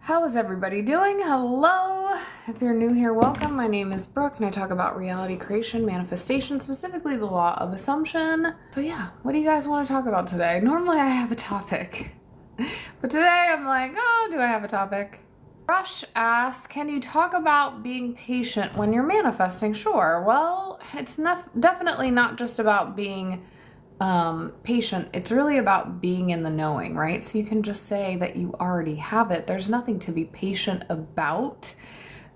How is everybody doing? Hello! If you're new here, welcome. My name is Brooke and I talk about reality creation, manifestation, specifically the law of assumption. So yeah, what do you guys want to talk about today? Normally I have a topic, but today I'm like, oh, do I have a topic? Rush asks, can you talk about being patient when you're manifesting? Sure. Well, it's definitely not just about being patient. It's really about being in the knowing, right? So you can just say that you already have it. There's nothing to be patient about,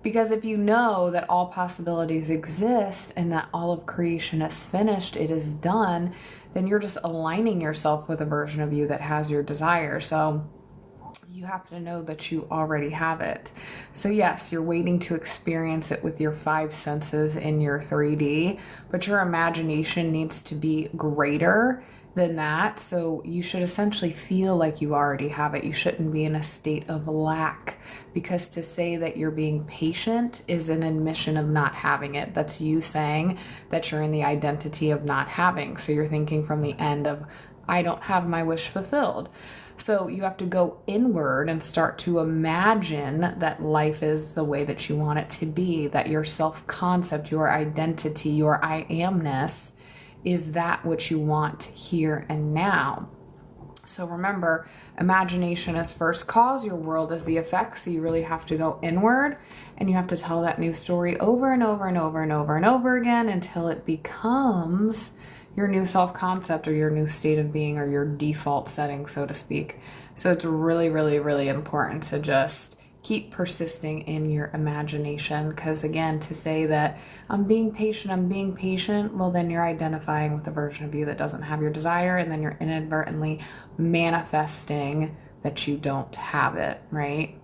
because if you know that all possibilities exist and that all of creation is finished, it is done, then you're just aligning yourself with a version of you that has your desire. So you have to know that you already have it. So yes, you're waiting to experience it with your five senses in your 3D, but your imagination needs to be greater than that. So you should essentially feel like you already have it. You shouldn't be in a state of lack, because to say that you're being patient is an admission of not having it. That's you saying that you're in the identity of not having. So you're thinking from the end of, I don't have my wish fulfilled. So you have to go inward and start to imagine that life is the way that you want it to be, that your self-concept, your identity, your I amness is that which you want here and now. So remember, imagination is first cause, your world is the effect. So you really have to go inward and you have to tell that new story over and over and over and over and over again until it becomes your new self-concept or your new state of being or your default setting, so to speak. So it's really, really, really important to just keep persisting in your imagination, because again, to say that I'm being patient, well, then you're identifying with a version of you that doesn't have your desire, and then you're inadvertently manifesting that you don't have it, right?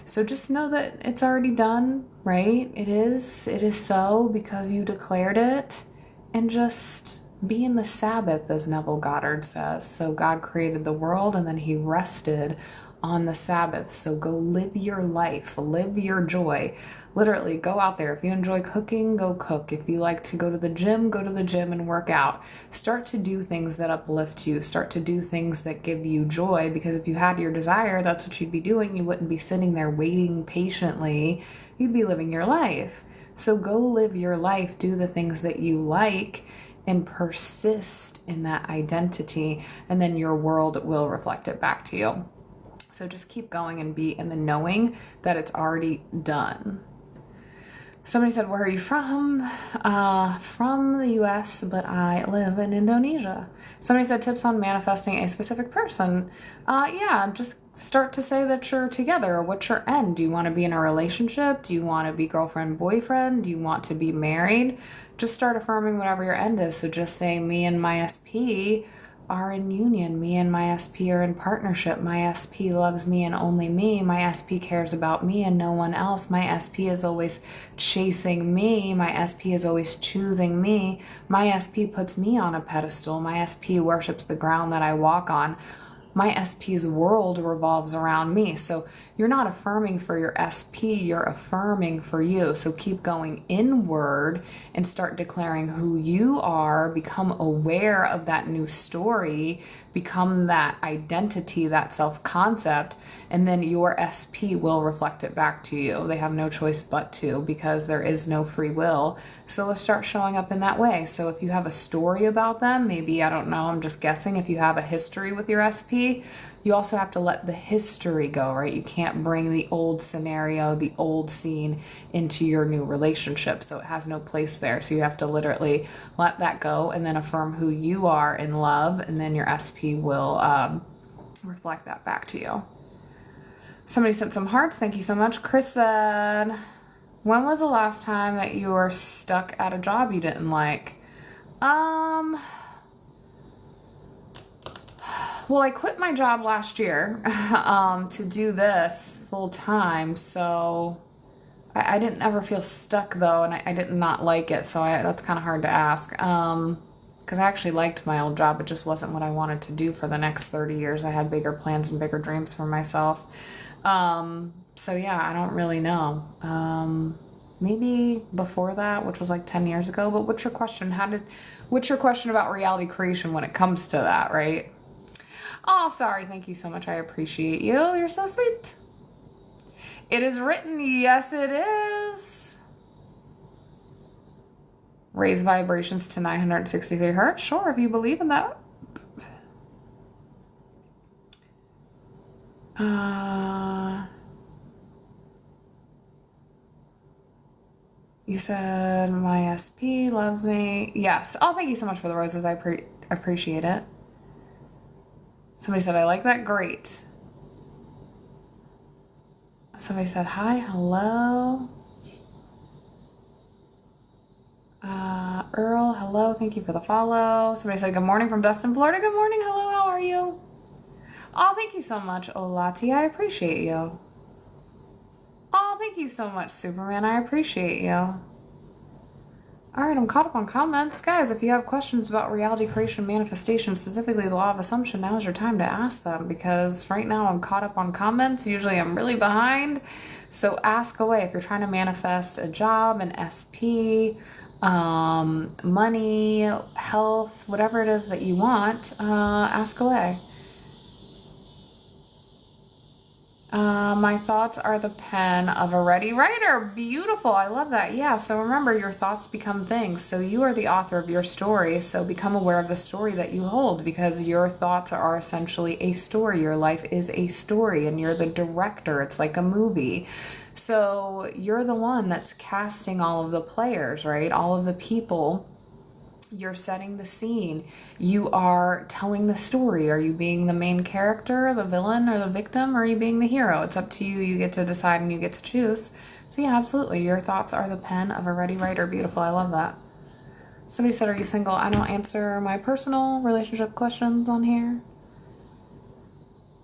So just know that it's already done, right? It is so, because you declared it, and just be in the Sabbath, as Neville Goddard says. So God created the world and then he rested on the Sabbath. So go live your life, live your joy. Literally go out there. If you enjoy cooking, go cook. If you like to go to the gym and work out. Start to do things that uplift you. Start to do things that give you joy, because if you had your desire, that's what you'd be doing. You wouldn't be sitting there waiting patiently. You'd be living your life. So go live your life, do the things that you like, and persist in that identity, and then your world will reflect it back to you. So just keep going and be in the knowing that it's already done. Somebody said, where are you from? From the US, but I live in Indonesia. Somebody said, tips on manifesting a specific person. Yeah, just start to say that you're together. What's your end? Do you want to be in a relationship? Do you want to be girlfriend, boyfriend? Do you want to be married? Just start affirming whatever your end is. So just say, me and my SP are in union. Me and my SP are in partnership. My SP loves me and only me. My SP cares about me and no one else. My SP is always chasing me. My SP is always choosing me. My SP puts me on a pedestal. My SP worships the ground that I walk on. My SP's world revolves around me. So you're not affirming for your SP, you're affirming for you. So keep going inward and start declaring who you are, become aware of that new story, become that identity, that self-concept, and then your SP will reflect it back to you. They have no choice but to, because there is no free will. So let's start showing up in that way. So if you have a story about them, maybe, I don't know, I'm just guessing, if you have a history with your SP, you also have to let the history go, right? You can't bring the old scenario, the old scene into your new relationship. So it has no place there. So you have to literally let that go and then affirm who you are in love. And then your SP will reflect that back to you. Somebody sent some hearts. Thank you so much. Chris said, when was the last time that you were stuck at a job you didn't like? Well, I quit my job last year to do this full time, so I didn't ever feel stuck though, and I did not like it, so that's kind of hard to ask, because I actually liked my old job. It just wasn't what I wanted to do for the next 30 years. I had bigger plans and bigger dreams for myself. So yeah, I don't really know. Maybe before that, which was like 10 years ago, but what's your question? What's your question about reality creation when it comes to that, right? Oh, sorry. Thank you so much. I appreciate you. You're so sweet. It is written. Yes, it is. Raise vibrations to 963 hertz. Sure, if you believe in that. You said my SP loves me. Yes. Oh, thank you so much for the roses. I appreciate it. Somebody said, I like that. Great. Somebody said, hi, hello. Earl, hello. Thank you for the follow. Somebody said, good morning from Destin, Florida. Good morning. Hello. How are you? Oh, thank you so much, Olati. I appreciate you. Oh, thank you so much, Superman. I appreciate you. All right, I'm caught up on comments. Guys, if you have questions about reality creation manifestation, specifically the law of assumption, now is your time to ask them, because right now I'm caught up on comments. Usually I'm really behind. So ask away. If you're trying to manifest a job, an SP, money, health, whatever it is that you want, ask away. My thoughts are the pen of a ready writer. Beautiful. I love that. Yeah. So remember, your thoughts become things. So you are the author of your story. So become aware of the story that you hold, because your thoughts are essentially a story. Your life is a story and you're the director. It's like a movie. So you're the one that's casting all of the players, right? All of the people. You're setting the scene. You are telling the story. Are you being the main character, the villain, or the victim? Or are you being the hero? It's up to you. You get to decide and you get to choose. So yeah, absolutely. Your thoughts are the pen of a ready writer. Beautiful. I love that. Somebody said, are you single? I don't answer my personal relationship questions on here.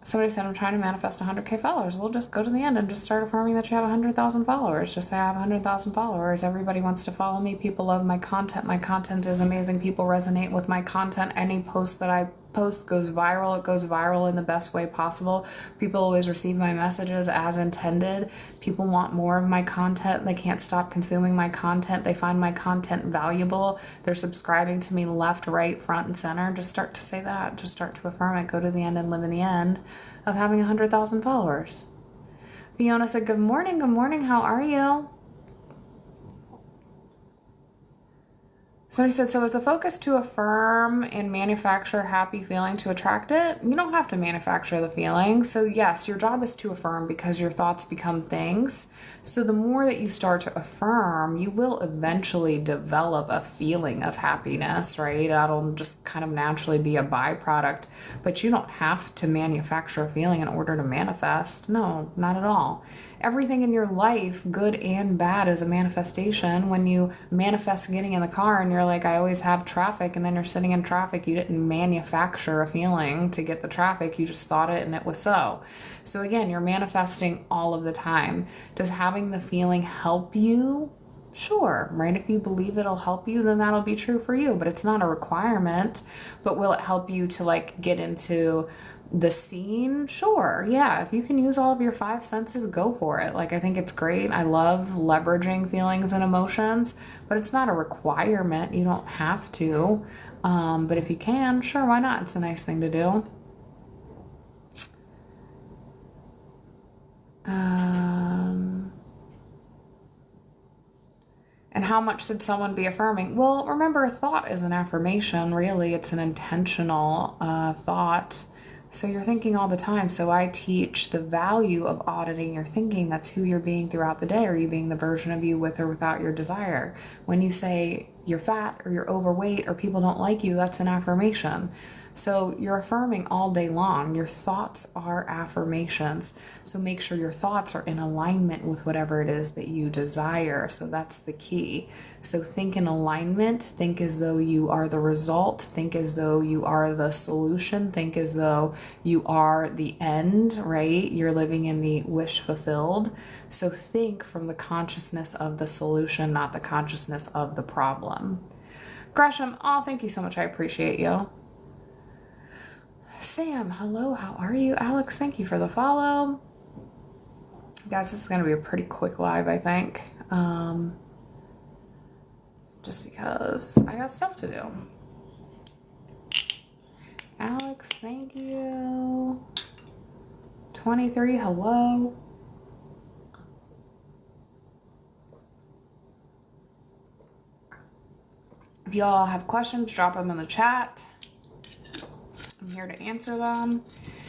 Somebody said, I'm trying to manifest 100K followers. We'll just go to the end and just start affirming that you have 100,000 followers. Just say I have 100,000 followers. Everybody wants to follow me. People love my content. My content is amazing. People resonate with my content. Any post that I post goes viral. It goes viral in the best way possible. People always receive my messages as intended. People want more of my content. They can't stop consuming my content. They find my content valuable. They're subscribing to me left, right, front, and center. Just start to say that. Just start to affirm it. Go to the end and live in the end of having 100,000 followers. Fiona said, good morning. Good morning. How are you? Somebody said, so is the focus to affirm and manufacture a happy feeling to attract it? You don't have to manufacture the feeling. So yes, your job is to affirm, because your thoughts become things. So the more that you start to affirm, you will eventually develop a feeling of happiness, right? That'll just kind of naturally be a byproduct, but you don't have to manufacture a feeling in order to manifest. No, not at all. Everything in your life, good and bad, is a manifestation. When you manifest getting in the car and you're like, I always have traffic, and then you're sitting in traffic, you didn't manufacture a feeling to get the traffic. You just thought it and it was so. So again, you're manifesting all of the time. Does having the feeling help you? Sure, right? If you believe it'll help you, then that'll be true for you, but it's not a requirement. But will it help you to like get into the scene? Sure. Yeah. If you can use all of your five senses, go for it. Like, I think it's great. I love leveraging feelings and emotions, but it's not a requirement. You don't have to. But if you can, sure, why not? It's a nice thing to do. And how much should someone be affirming? Well, remember, a thought is an affirmation. Really, it's an intentional thought. So you're thinking all the time. So I teach the value of auditing your thinking. That's who you're being throughout the day. Are you being the version of you with or without your desire? When you say you're fat or you're overweight or people don't like you, that's an affirmation. So you're affirming all day long. Your thoughts are affirmations. So make sure your thoughts are in alignment with whatever it is that you desire. So that's the key. So think in alignment. Think as though you are the result. Think as though you are the solution. Think as though you are the end, right? You're living in the wish fulfilled. So think from the consciousness of the solution, not the consciousness of the problem. Gresham, oh, thank you so much. I appreciate you. Sam, hello, how are you? Alex, thank you for the follow. Guys, this is going to be a pretty quick live, I think. Just because I got stuff to do. Alex, thank you. 23, hello. If y'all have questions, drop them in the chat. I'm here to answer them.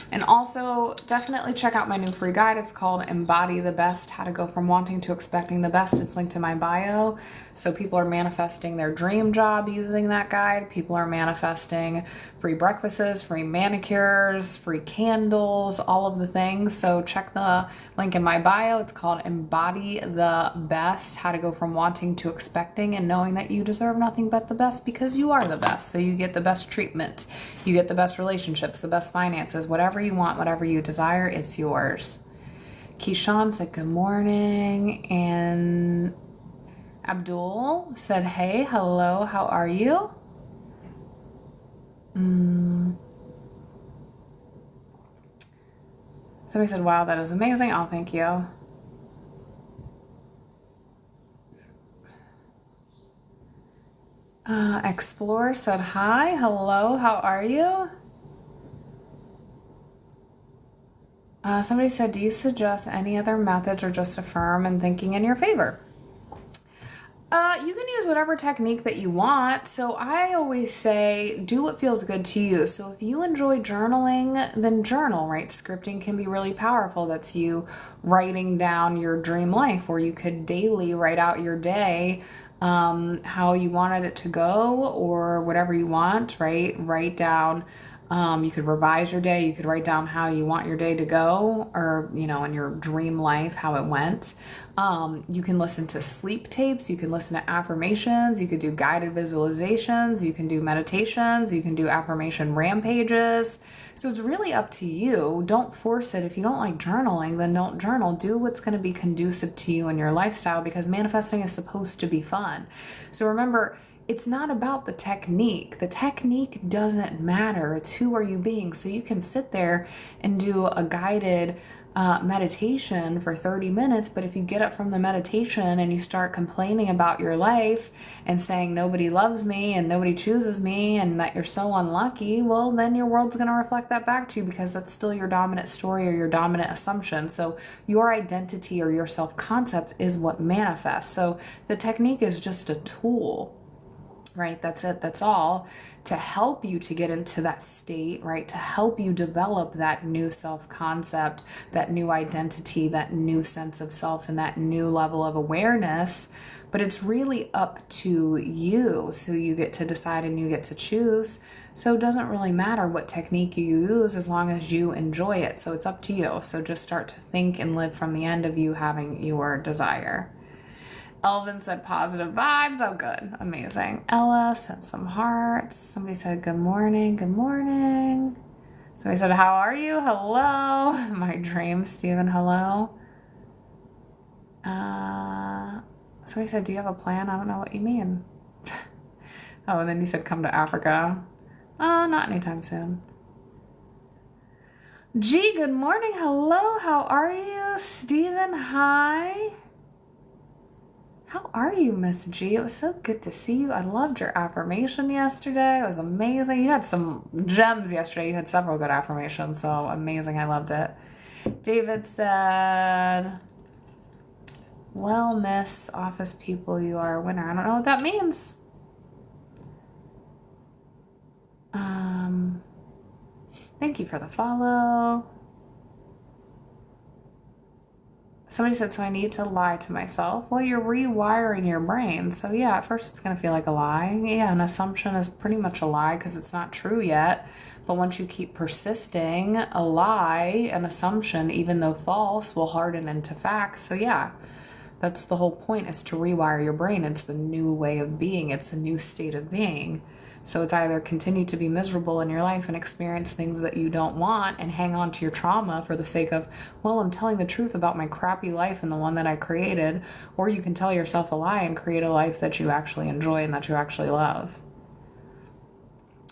And also, definitely check out my new free guide. It's called Embody the Best, How to Go From Wanting to Expecting the Best. It's linked to my bio. So people are manifesting their dream job using that guide. People are manifesting free breakfasts, free manicures, free candles, all of the things. So check the link in my bio. It's called Embody the Best, How to Go From Wanting to Expecting and Knowing that you deserve nothing but the best because you are the best. So you get the best treatment. You get the best relationships, the best finances, whatever you want, whatever you desire, it's yours. Keyshawn said good morning, and Abdul said hey, hello, how are you? Somebody said wow, that is amazing. Oh, thank you. Explorer said hi, hello, how are you? Somebody said, do you suggest any other methods or just affirm and thinking in your favor? You can use whatever technique that you want. So I always say, do what feels good to you. So if you enjoy journaling, then journal, right? Scripting can be really powerful. That's you writing down your dream life, or you could daily write out your day, how you wanted it to go, or whatever you want, right? Write down. You could revise your day. You could write down how you want your day to go, or, you know, in your dream life, how it went. You can listen to sleep tapes. You can listen to affirmations. You could do guided visualizations. You can do meditations. You can do affirmation rampages. So it's really up to you. Don't force it. If you don't like journaling, then don't journal. Do what's going to be conducive to you and your lifestyle, because manifesting is supposed to be fun. So remember, it's not about the technique. The technique doesn't matter. It's who are you being. So you can sit there and do a guided meditation for 30 minutes, but if you get up from the meditation and you start complaining about your life and saying nobody loves me and nobody chooses me and that you're so unlucky, well, then your world's going to reflect that back to you, because that's still your dominant story or your dominant assumption. So your identity or your self-concept is what manifests. So the technique is just a tool. Right? That's it. That's all, to help you to get into that state, right? To help you develop that new self-concept, that new identity, that new sense of self, and that new level of awareness. But it's really up to you. So you get to decide and you get to choose. So it doesn't really matter what technique you use as long as you enjoy it. So it's up to you. So just start to think and live from the end of you having your desire. Elvin said positive vibes. Oh, good. Amazing. Ella sent some hearts. Somebody said good morning. Good morning. Somebody said, how are you? Hello. My dream, Stephen. Hello. Somebody said, do you have a plan? I don't know what you mean. Oh, and then you said come to Africa. Not anytime soon. G, good morning. Hello. How are you? Stephen, hi. How are you, Miss G? It was so good to see you. I loved your affirmation yesterday. It was amazing. You had some gems yesterday. You had several good affirmations, so amazing. I loved it. David said, well, Miss Office People, you are a winner. I don't know what that means. Thank you for the follow. Somebody said, so I need to lie to myself. Well, you're rewiring your brain. So yeah, at first it's going to feel like a lie. Yeah, an assumption is pretty much a lie because it's not true yet. But once you keep persisting, a lie, an assumption, even though false, will harden into facts. So yeah, that's the whole point, is to rewire your brain. It's the new way of being. It's a new state of being. So it's either continue to be miserable in your life and experience things that you don't want and hang on to your trauma for the sake of, well, I'm telling the truth about my crappy life and the one that I created, or you can tell yourself a lie and create a life that you actually enjoy and that you actually love.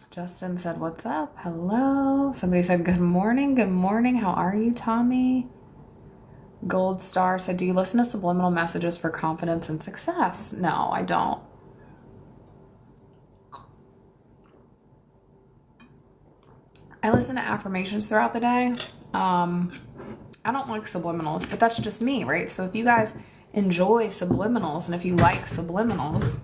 Justin said, what's up? Hello. Somebody said, good morning. Good morning. How are you, Tommy? Gold Star said, do you listen to subliminal messages for confidence and success? No, I don't. I listen to affirmations throughout the day. I don't like subliminals, but that's just me, right? So if you guys enjoy subliminals and if you like subliminals,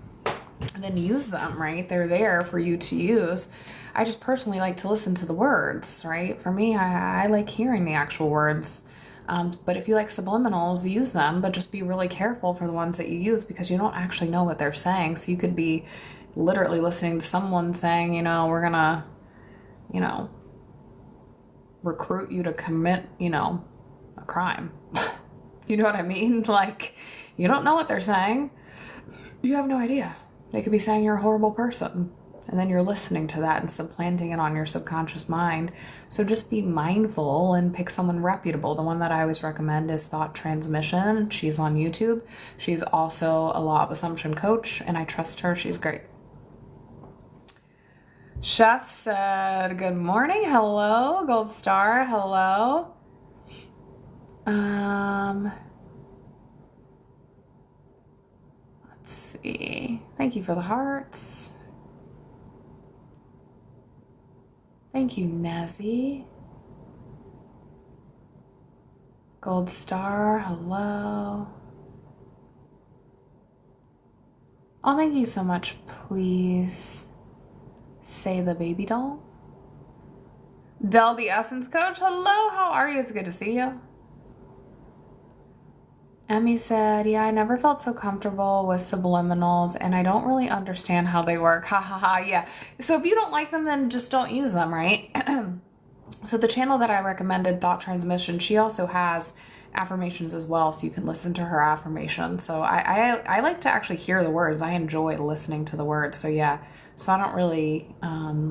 then use them, right? They're there for you to use. I just personally like to listen to the words, right? For me, I like hearing the actual words. But if you like subliminals, use them, but just be really careful for the ones that you use because you don't actually know what they're saying. So you could be literally listening to someone saying, we're gonna, recruit you to commit, a crime. You know what I mean? Like, you don't know what they're saying. You have no idea. They could be saying you're a horrible person. And then you're listening to that and supplanting it on your subconscious mind. So just be mindful and pick someone reputable. The one that I always recommend is Thought Transmission. She's on YouTube. She's also a law of assumption coach, and I trust her. She's great. Chef said, good morning. Hello. Gold star. Hello. Let's see. Thank you for the hearts. Thank you, Nezzy. Gold star, hello. Oh, thank you so much. Please say the baby doll. Del the Essence Coach, hello. How are you? It's good to see you. Emmy said, yeah, I never felt so comfortable with subliminals and I don't really understand how they work. Ha ha ha, yeah. So if you don't like them, then just don't use them, right? So the channel that I recommended, Thought Transmission, she also has affirmations as well, so you can listen to her affirmations. So I like to actually hear the words. I enjoy listening to the words. So yeah, so I don't really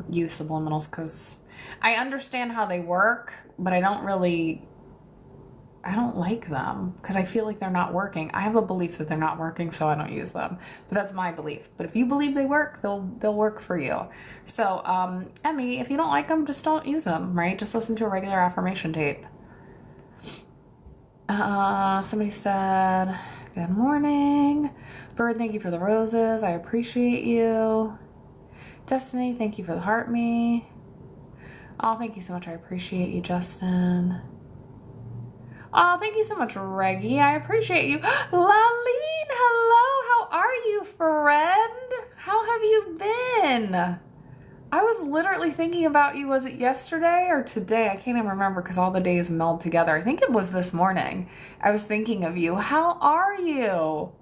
use subliminals because I understand how they work, but I don't like them because I feel like they're not working. I have a belief that they're not working, so I don't use them. But that's my belief. But if you believe they work, they'll work for you. So, Emmy, if you don't like them, just don't use them, right? Just listen to a regular affirmation tape. Somebody said, good morning. Bird, thank you for the roses. I appreciate you. Destiny, thank you for the heart me. Oh, thank you so much. I appreciate you, Justin. Oh, thank you so much, Reggie. I appreciate you. Laleen, hello. How are you, friend? How have you been? I was literally thinking about you. Was it yesterday or today? I can't even remember because all the days meld together. I think it was this morning. I was thinking of you. How are you?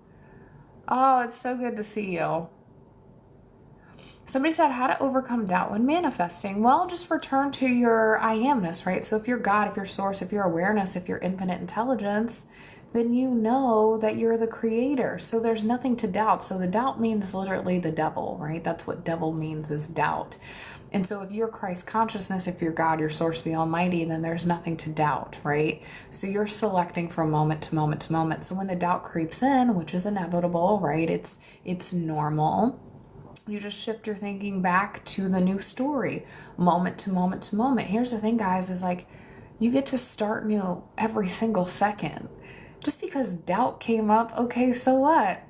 Oh, it's so good to see you. Somebody said how to overcome doubt when manifesting. Well, just return to your I amness, right? So if you're God, if you're source, if you're awareness, if you're infinite intelligence, then you know that you're the creator. So there's nothing to doubt. So the doubt means literally the devil, right? That's what devil means, is doubt. And so if you're Christ consciousness, if you're God, your source, the Almighty, then there's nothing to doubt, right? So you're selecting from moment to moment to moment. So when the doubt creeps in, which is inevitable, right? It's normal. You just shift your thinking back to the new story, moment to moment to moment. Here's the thing, guys, is like you get to start new every single second. Just because doubt came up, okay, so what?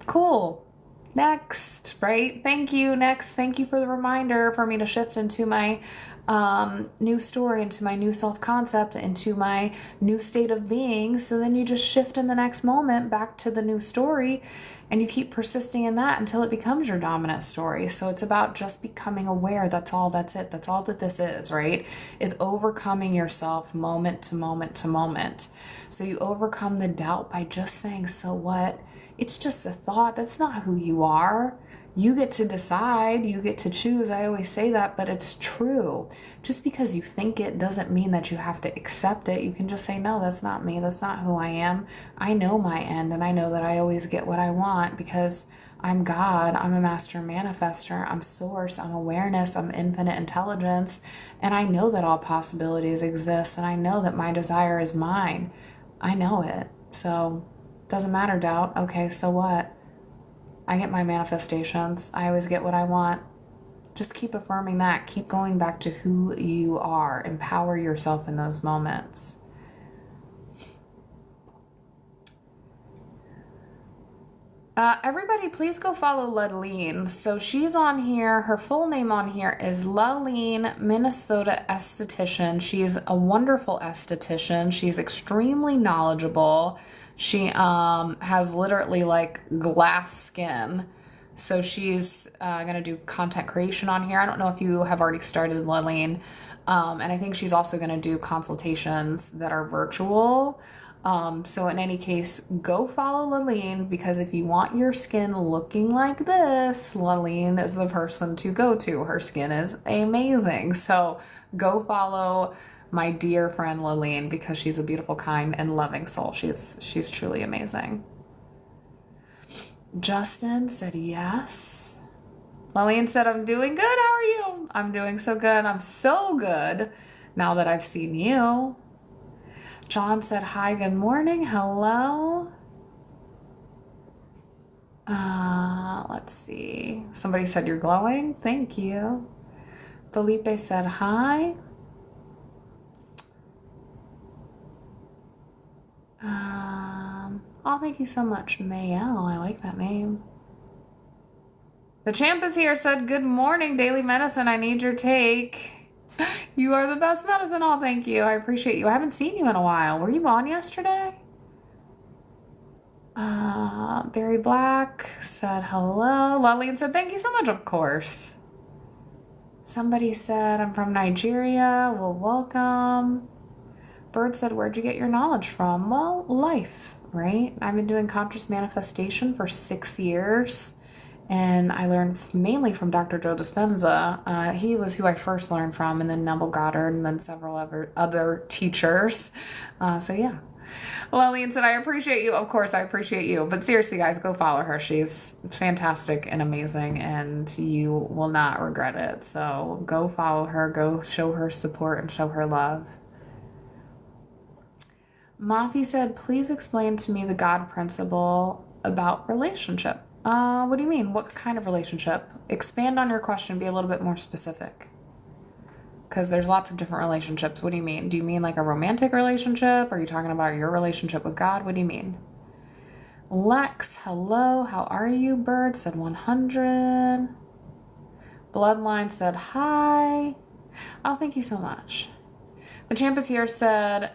Cool. Next, right? Thank you. Next. Thank you for the reminder for me to shift into my new story, into my new self-concept, into my new state of being. So then you just shift in the next moment back to the new story and you keep persisting in that until it becomes your dominant story. So it's about just becoming aware. That's all. That's it. That's all that this is, right? Is overcoming yourself moment to moment to moment. So you overcome the doubt by just saying, so what? It's just a thought. That's not who you are. You get to decide. You get to choose. I always say that, but it's true. Just because you think it doesn't mean that you have to accept it. You can just say, no, that's not me. That's not who I am. I know my end, and I know that I always get what I want because I'm God. I'm a master manifester. I'm source. I'm awareness. I'm infinite intelligence. And I know that all possibilities exist, and I know that my desire is mine. I know it. So doesn't matter, doubt. Okay, so what? I get my manifestations. I always get what I want. Just keep affirming that. Keep going back to who you are. Empower yourself in those moments. Everybody, please go follow Laleen. So she's on here. Her full name on here is Laleen, Minnesota esthetician. She's a wonderful esthetician. She's extremely knowledgeable. She has literally like glass skin. So she's going to do content creation on here. I don't know if you have already started, Lillian. And I think she's also going to do consultations that are virtual. So in any case, go follow Lillian, because if you want your skin looking like this, Lillian is the person to go to. Her skin is amazing. So go follow my dear friend Lillian, because she's a beautiful, kind, and loving soul. She's truly amazing. Justin said yes. Lillian said, I'm doing good. How are you? I'm doing so good. I'm so good now that I've seen you. John said, hi, good morning. Hello. Let's see. Somebody said you're glowing. Thank you. Felipe said hi. Oh, thank you so much, Mayel. I like that name. The champ is here, said, good morning, Daily Medicine. I need your take. You are the best medicine. Oh, thank you. I appreciate you. I haven't seen you in a while. Were you on yesterday? Barry Black said hello. Lillian said, thank you so much, of course. Somebody said, I'm from Nigeria. Well, welcome. Bird said, where'd you get your knowledge from? Well, life, right? I've been doing conscious manifestation for 6 years, and I learned mainly from Dr. Joe Dispenza. He was who I first learned from, and then Neville Goddard, and then several other teachers. So yeah. Lillian said, I appreciate you. Of course, I appreciate you. But seriously, guys, go follow her. She's fantastic and amazing, and you will not regret it. So go follow her. Go show her support and show her love. Mafi said, please explain to me the God principle about relationship. What do you mean? What kind of relationship? Expand on your question. Be a little bit more specific. Because there's lots of different relationships. What do you mean? Do you mean like a romantic relationship? Are you talking about your relationship with God? What do you mean? Lex, hello. How are you? Bird said 100. Bloodline said hi. Oh, thank you so much. The champ is here said,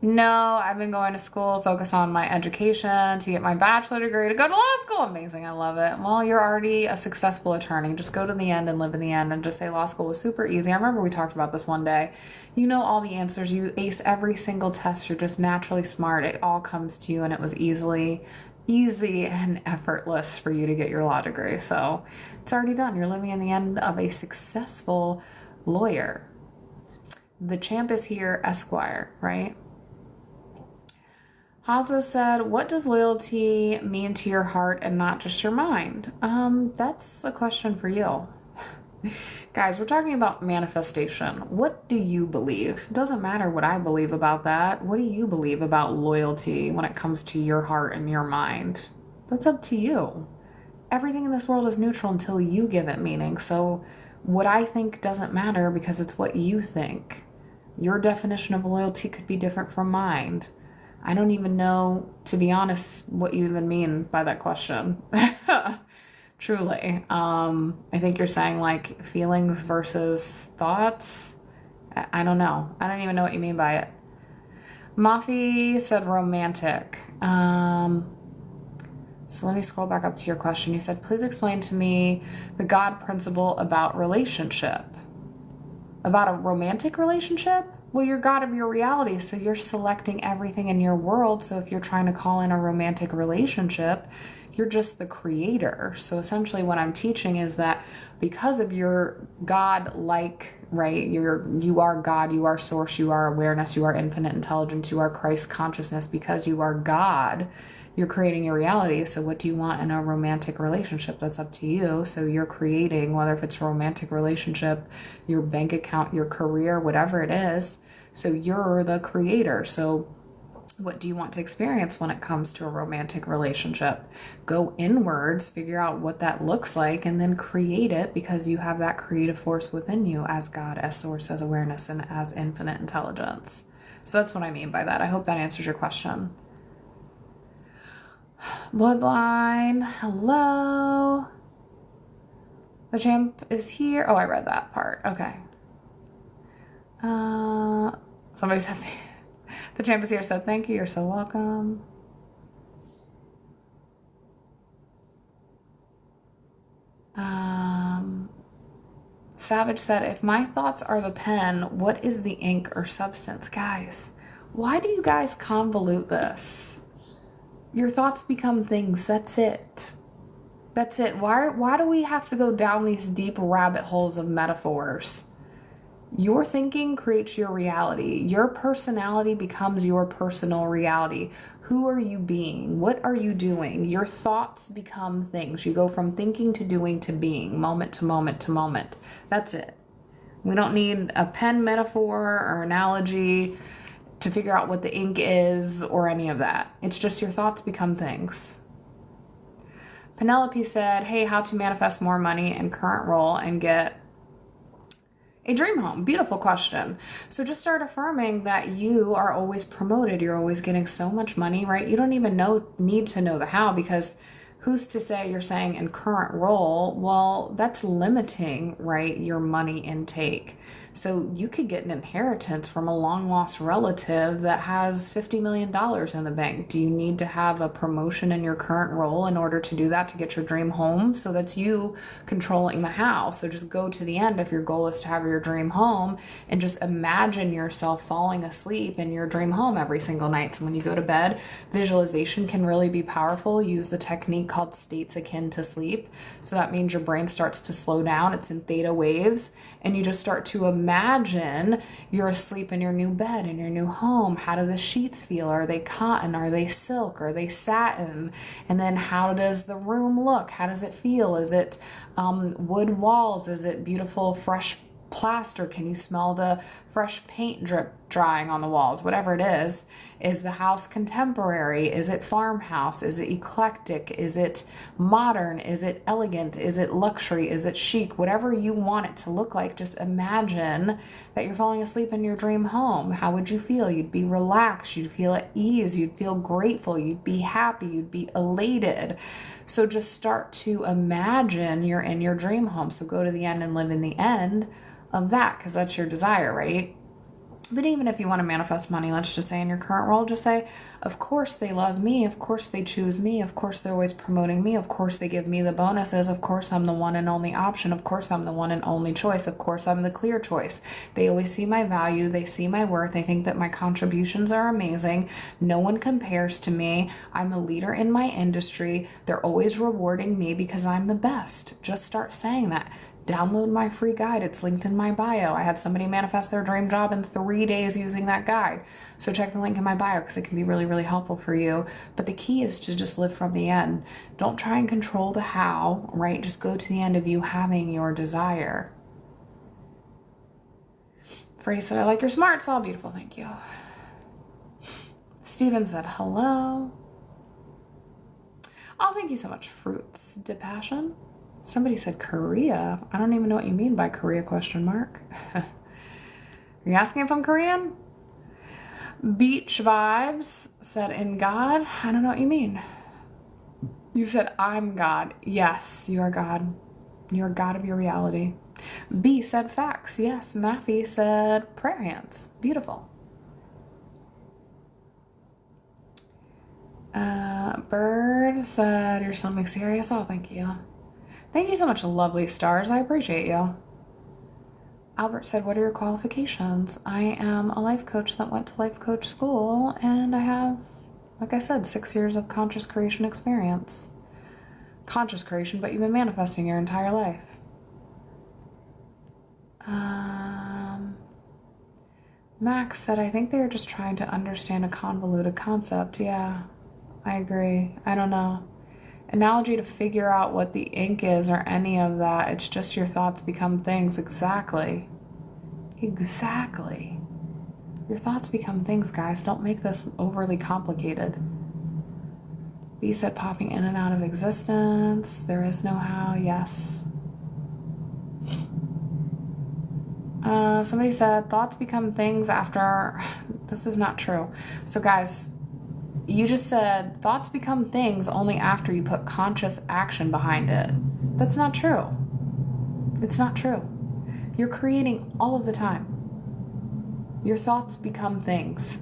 no, I've been going to school, focus on my education to get my bachelor degree to go to law school. Amazing. I love it. Well, you're already a successful attorney. Just go to the end and live in the end and just say law school was super easy. I remember we talked about this one day. You know all the answers. You ace every single test. You're just naturally smart. It all comes to you, and it was easy and effortless for you to get your law degree. So it's already done. You're living in the end of a successful lawyer. The champ is here, Esquire, right? Haza said, what does loyalty mean to your heart and not just your mind? That's a question for you. Guys, we're talking about manifestation. What do you believe? It doesn't matter what I believe about that. What do you believe about loyalty when it comes to your heart and your mind? That's up to you. Everything in this world is neutral until you give it meaning. So what I think doesn't matter, because it's what you think. Your definition of loyalty could be different from mine. I don't even know, to be honest, what you even mean by that question. Truly. I think you're saying like feelings versus thoughts. I don't know. I don't even know what you mean by it. Mafi said romantic. So let me scroll back up to your question. You said, please explain to me the God principle about relationship. About a romantic relationship? Well, you're God of your reality, so you're selecting everything in your world. So if you're trying to call in a romantic relationship, you're just the creator. So essentially what I'm teaching is that because of your God-like, right, you are God, you are source, you are awareness, you are infinite intelligence, you are Christ consciousness. Because you are God, you're creating your reality. So what do you want in a romantic relationship? That's up to you. So you're creating, whether if it's a romantic relationship, your bank account, your career, whatever it is. So you're the creator. So what do you want to experience when it comes to a romantic relationship? Go inwards, figure out what that looks like, and then create it, because you have that creative force within you as God, as source, as awareness, and as infinite intelligence. So that's what I mean by that. I hope that answers your question. Bloodline, hello. The champ is here. Oh, I read that part. Okay. Somebody said, the champ is here, said, thank you. You're so welcome. Savage said, if my thoughts are the pen, what is the ink or substance? Guys, why do you guys convolute this? Your thoughts become things. That's it. That's it. Why do we have to go down these deep rabbit holes of metaphors? Your thinking creates your reality. Your personality becomes your personal reality. Who are you being? What are you doing? Your thoughts become things. You go from thinking to doing to being, moment to moment to moment. That's it. We don't need a pen metaphor or analogy to figure out what the ink is or any of that. It's just your thoughts become things. Penelope said, hey, how to manifest more money and current role and get a dream home. Beautiful question. So just start affirming that you are always promoted. You're always getting so much money, right? You don't even need to know the how, because who's to say you're saying in current role? Well, that's limiting, right, your money intake. So you could get an inheritance from a long lost relative that has $50 million in the bank. Do you need to have a promotion in your current role in order to do that, to get your dream home? So that's you controlling the how. So just go to the end if your goal is to have your dream home, and just imagine yourself falling asleep in your dream home every single night. So when you go to bed, visualization can really be powerful. Use the technique called states akin to sleep. So that means your brain starts to slow down. It's in theta waves, and you just start to imagine you're asleep in your new bed, in your new home. How do the sheets feel? Are they cotton? Are they silk? Are they satin? And then how does the room look? How does it feel? Is it wood walls? Is it beautiful, fresh plaster? Can you smell the fresh paint drip drying on the walls? Whatever it is the house contemporary? Is it farmhouse? Is it eclectic? Is it modern? Is it elegant? Is it luxury? Is it chic? Whatever you want it to look like, just imagine that you're falling asleep in your dream home. How would you feel? You'd be relaxed. You'd feel at ease. You'd feel grateful. You'd be happy. You'd be elated. So just start to imagine you're in your dream home. So go to the end and live in the end of that, because that's your desire, right? But even if you want to manifest money, let's just say in your current role, just say, of course they love me. Of course they choose me. Of course they're always promoting me. Of course they give me the bonuses. Of course I'm the one and only option. Of course I'm the one and only choice. Of course I'm the clear choice. They always see my value. They see my worth. They think that my contributions are amazing. No one compares to me. I'm a leader in my industry. They're always rewarding me because I'm the best. Just start saying that. Download my free guide. It's linked in my bio. I had somebody manifest their dream job in 3 days using that guide. So check the link in my bio, because it can be really, really helpful for you. But the key is to just live from the end. Don't try and control the how, right? Just go to the end of you having your desire. Phrase said, I like your smart. It's all beautiful. Thank you. Steven said, hello. Oh, thank you so much. Fruits de passion. Somebody said Korea. I don't even know what you mean by Korea, question mark. Are you asking if I'm Korean? Beach vibes said in God. I don't know what you mean. You said I'm God. Yes, you are God. You're God of your reality. B said facts. Yes. Maffy said prayer hands. Beautiful. Bird said you're something serious. Oh, thank you. Thank you so much, lovely stars. I appreciate you. Albert said, what are your qualifications? I am a life coach that went to life coach school, and I have, like I said, 6 years of conscious creation experience. Conscious creation, but you've been manifesting your entire life. Max said, I think they're just trying to understand a convoluted concept. Yeah, I agree. I don't know. Analogy to figure out what the ink is or any of that. It's just your thoughts become things. Exactly. Exactly. Your thoughts become things, guys. Don't make this overly complicated. B said popping in and out of existence. There is no how. Yes. Somebody said thoughts become things after. This is not true. So guys, you just said thoughts become things only after you put conscious action behind it. That's not true. It's not true. You're creating all of the time. Your thoughts become things.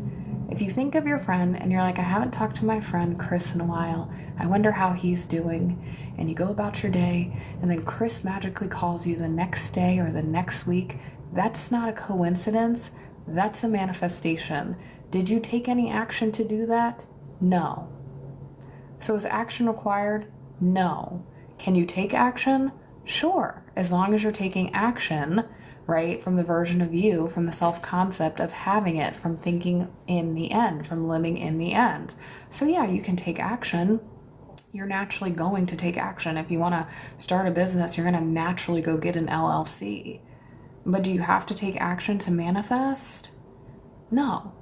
If you think of your friend and you're like, I haven't talked to my friend Chris in a while, I wonder how he's doing, and you go about your day, and then Chris magically calls you the next day or the next week, that's not a coincidence, that's a manifestation. Did you take any action to do that? No. So is action required? No. Can you take action? Sure, as long as you're taking action, right, from the version of you, from the self-concept of having it, from thinking in the end, from living in the end. So yeah, you can take action. You're naturally going to take action. If you want to start a business, you're going to naturally go get an LLC. But do you have to take action to manifest? No.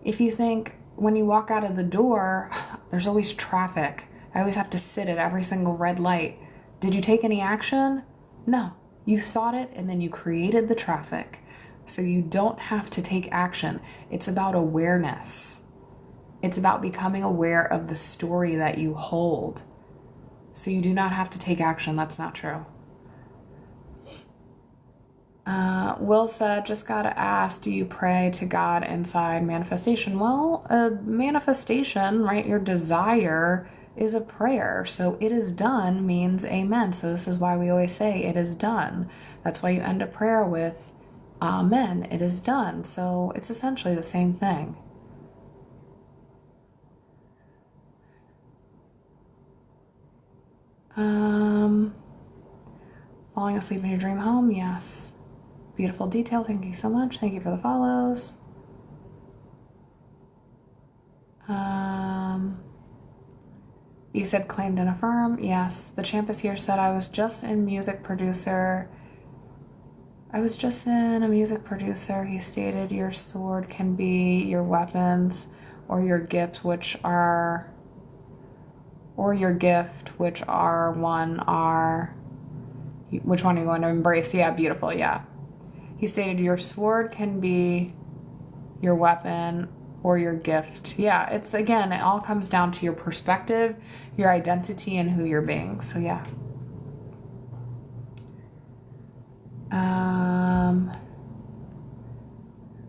If you think when you walk out of the door, there's always traffic, I always have to sit at every single red light. Did you take any action? No. You thought it and then you created the traffic. So you don't have to take action. It's about awareness. It's about becoming aware of the story that you hold. So you do not have to take action. That's not true. Will said, just gotta ask, do you pray to God inside manifestation? Well, a manifestation, right, your desire is a prayer. So it is done means amen. So this is why we always say it is done. That's why you end a prayer with amen. It is done. So it's essentially the same thing. Falling asleep in your dream home? Yes. Beautiful detail. Thank you so much. Thank you for the follows. You said claimed and affirm. Yes. The champ is here said, I was just in a music producer. He stated your sword can be your weapons or your gift, which are which one are you going to embrace? Yeah, beautiful. Yeah. He stated your sword can be your weapon or your gift. Yeah, it's, again, it all comes down to your perspective, your identity, and who you're being. So yeah.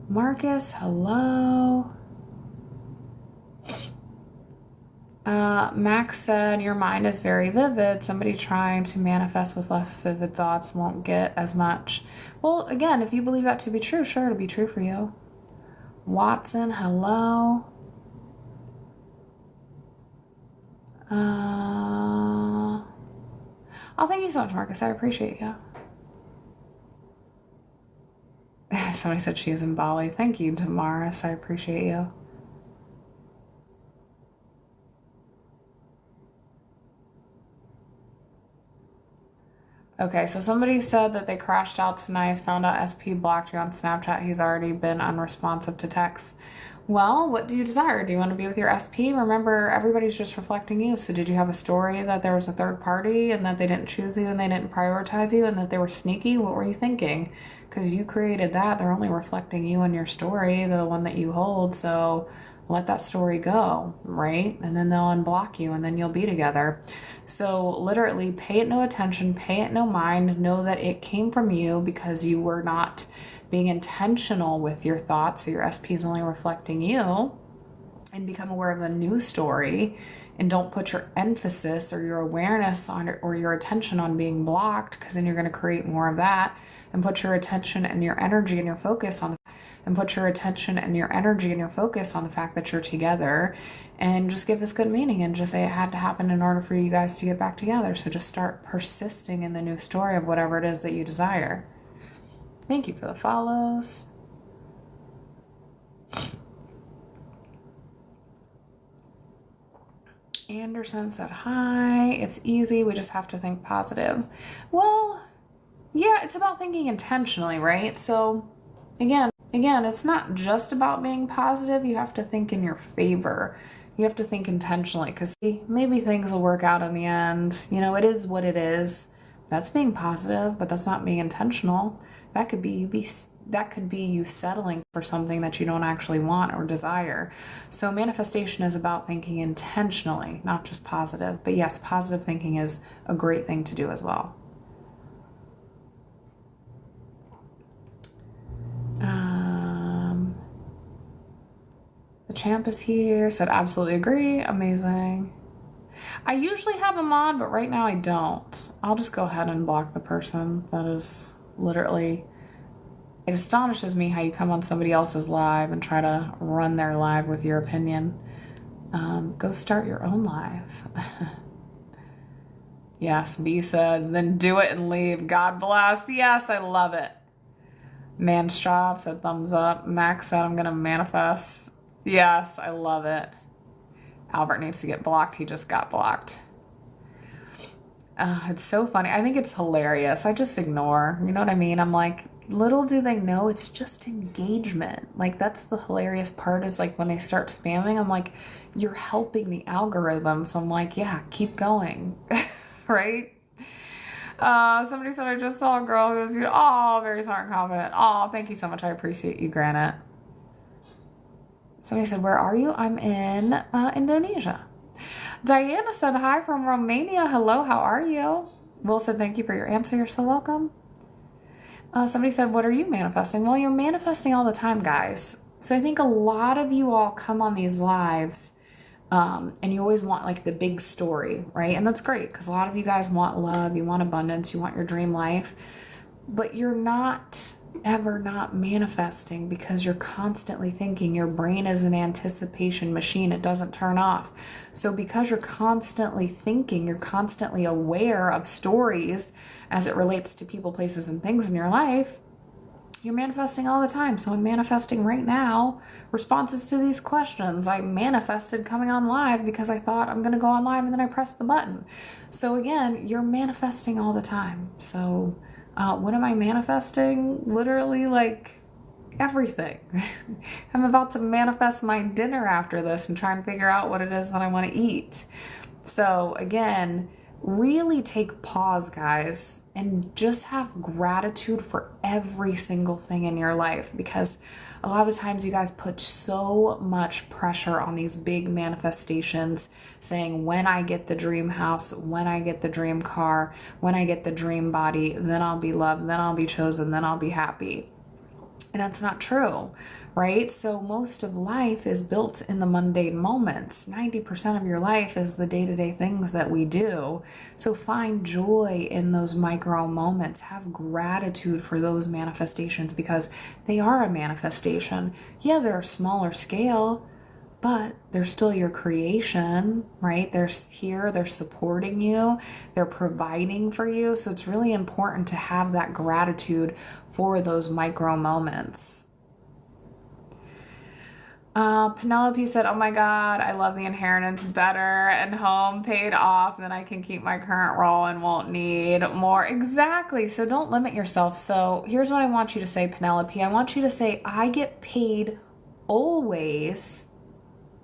Marcus, hello. Max said, your mind is very vivid. Somebody trying to manifest with less vivid thoughts won't get as much. Well, again, if you believe that to be true, sure, it'll be true for you. Watson, hello. Oh, thank you so much, Marcus. I appreciate you. Somebody said she is in Bali. Thank you, Damaris. I appreciate you. Okay, so somebody said that they crashed out tonight, found out SP blocked you on Snapchat. He's already been unresponsive to texts. Well, what do you desire? Do you want to be with your SP? Remember, everybody's just reflecting you. So did you have a story that there was a third party and that they didn't choose you and they didn't prioritize you and that they were sneaky? What were you thinking? Because you created that. They're only reflecting you and your story, the one that you hold. So let that story go, right? And then they'll unblock you and then you'll be together. So literally pay it no attention, pay it no mind, know that it came from you because you were not being intentional with your thoughts. So your SP is only reflecting you, and become aware of the new story, and don't put your emphasis or your awareness on it or your attention on being blocked, because then you're going to create more of that, and put your attention and your energy and your focus on the fact that you're together, and just give this good meaning and just say it had to happen in order for you guys to get back together. So just start persisting in the new story of whatever it is that you desire. Thank you for the follows. Anderson said, hi, it's easy. We just have to think positive. Well, yeah, it's about thinking intentionally, right? So again, it's not just about being positive. You have to think in your favor. You have to think intentionally, because maybe things will work out in the end. You know, it is what it is. That's being positive, but that's not being intentional. That could be you settling for something that you don't actually want or desire. So manifestation is about thinking intentionally, not just positive. But yes, positive thinking is a great thing to do as well. The champ is here. Said absolutely agree. Amazing. I usually have a mod, but right now I don't. I'll just go ahead and block the person. That is literally... It astonishes me how you come on somebody else's live and try to run their live with your opinion. Go start your own live. Yes, B said, then do it and leave. God bless. Yes, I love it. Manstrop said thumbs up. Max said I'm going to manifest. Yes, I love it. Albert needs to get blocked. He just got blocked. It's so funny. I think it's hilarious. I just ignore. You know what I mean? I'm like, little do they know it's just engagement. Like, that's the hilarious part is like when they start spamming, I'm like, you're helping the algorithm. So I'm like, yeah, keep going. Right? Somebody said, I just saw a girl who was beautiful. Oh, very smart and confident. Oh, thank you so much. I appreciate you, Granite. Somebody said, where are you? I'm in Indonesia. Diana said, hi from Romania. Hello, how are you? Will said, thank you for your answer. You're so welcome. Somebody said, what are you manifesting? Well, you're manifesting all the time, guys. So I think a lot of you all come on these lives and you always want like the big story, right? And that's great because a lot of you guys want love, you want abundance, you want your dream life, but you're not ever not manifesting because you're constantly thinking. Your brain is an anticipation machine. It doesn't turn off. So because you're constantly thinking, you're constantly aware of stories as it relates to people, places, and things in your life, you're manifesting all the time. So I'm manifesting right now responses to these questions. I manifested coming on live because I thought I'm going to go on live and then I pressed the button. So again, you're manifesting all the time. So what am I manifesting? Literally like everything. I'm about to manifest my dinner after this and try and figure out what it is that I want to eat. So again, really take pause, guys, and just have gratitude for every single thing in your life, because a lot of the times you guys put so much pressure on these big manifestations saying, when I get the dream house, when I get the dream car, when I get the dream body, then I'll be loved, then I'll be chosen, then I'll be happy. And that's not true, right? So most of life is built in the mundane moments. 90% of your life is the day-to-day things that we do. So find joy in those micro moments. Have gratitude for those manifestations because they are a manifestation. Yeah, they're a smaller scale, but they're still your creation, right? They're here, they're supporting you, they're providing for you. So it's really important to have that gratitude for those micro moments. Penelope said, oh my God, I love the inheritance better and home paid off. Then I can keep my current role and won't need more. Exactly. So don't limit yourself. So here's what I want you to say, Penelope. I want you to say, I get paid always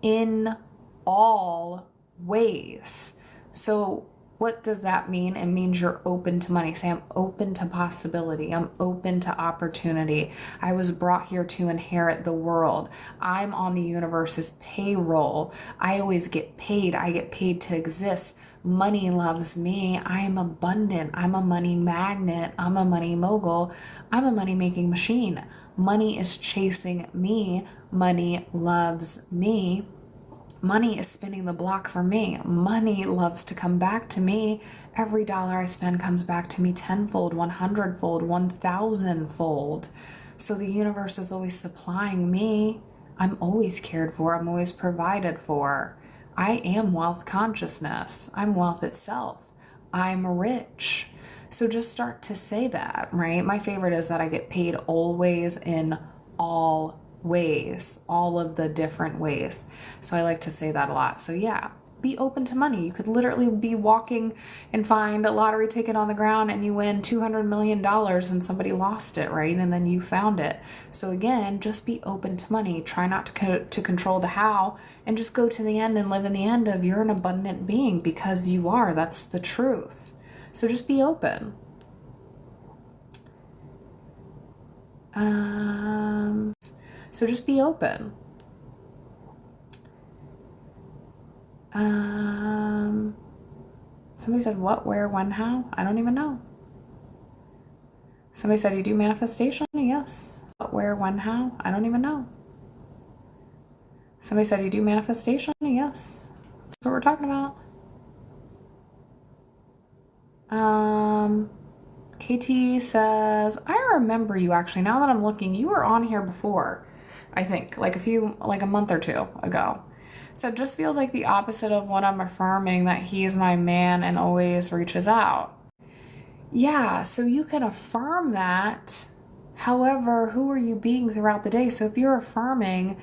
in all ways. So what does that mean? It means you're open to money. Say, I'm open to possibility. I'm open to opportunity. I was brought here to inherit the world. I'm on the universe's payroll. I always get paid. I get paid to exist. Money loves me. I am abundant. I'm a money magnet. I'm a money mogul. I'm a money-making machine. Money is chasing me. Money loves me. Money is spinning the block for me. Money loves to come back to me. Every dollar I spend comes back to me tenfold, 100-fold, 1,000-fold. So the universe is always supplying me. I'm always cared for. I'm always provided for. I am wealth consciousness. I'm wealth itself. I'm rich. So just start to say that, right? My favorite is that I get paid always in all ways, all of the different ways. So I like to say that a lot. So yeah, be open to money. You could literally be walking and find a lottery ticket on the ground and you win $200 million and somebody lost it, right? And then you found it. So again, just be open to money. Try not to control the how, and just go to the end and live in the end of you're an abundant being because you are. That's the truth. So just be open. So just be open. Somebody said, what, where, when, how? I don't even know. Somebody said, you do manifestation? Yes. What, where, when, how? I don't even know. Somebody said you do manifestation. Yes, that's what we're talking about. KT says, I remember you actually, now that I'm looking, you were on here before, I think, like a month or two ago. So it just feels like the opposite of what I'm affirming, that he's my man and always reaches out. Yeah, so you can affirm that. However, who are you being throughout the day? So if you're affirming,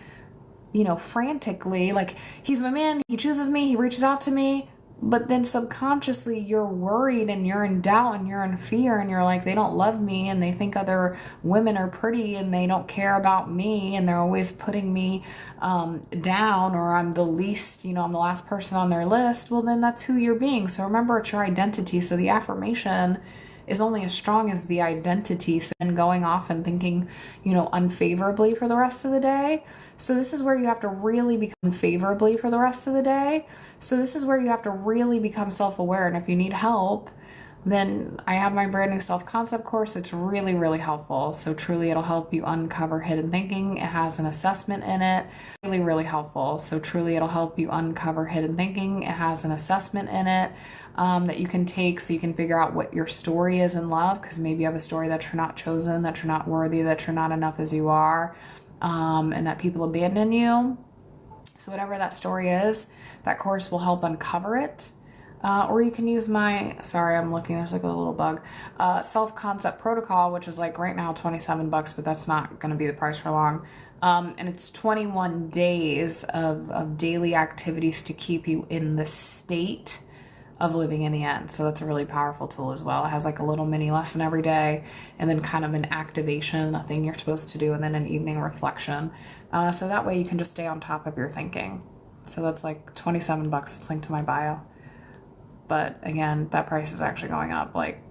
frantically, like, he's my man, he chooses me, he reaches out to me, but then subconsciously you're worried and you're in doubt and you're in fear and you're like, they don't love me and they think other women are pretty and they don't care about me and they're always putting me down, or I'm the least, I'm the last person on their list. Well, then that's who you're being. So remember, it's your identity. So the affirmation is only as strong as the identity. So then going off and thinking, unfavorably for the rest of the day. So this is where you have to really become favorably for the rest of the day. So this is where you have to really become self-aware. And if you need help, then I have my brand new self-concept course. It's really, really helpful. So truly, it'll help you uncover hidden thinking. It has an assessment in it. Really, really helpful. So truly, it'll help you uncover hidden thinking. It has an assessment in it that you can take so you can figure out what your story is in love, because maybe you have a story that you're not chosen, that you're not worthy, that you're not enough as you are, and that people abandon you. So whatever that story is, that course will help uncover it. Or you can use I'm looking, there's like a little bug, self-concept protocol, which is like right now $27, but that's not going to be the price for long. And it's 21 days of daily activities to keep you in the state of living in the end. So that's a really powerful tool as well. It has like a little mini lesson every day, and then kind of an activation, a thing you're supposed to do, and then an evening reflection. So that way you can just stay on top of your thinking. So that's like $27. It's linked to my bio. But again, that price is actually going up like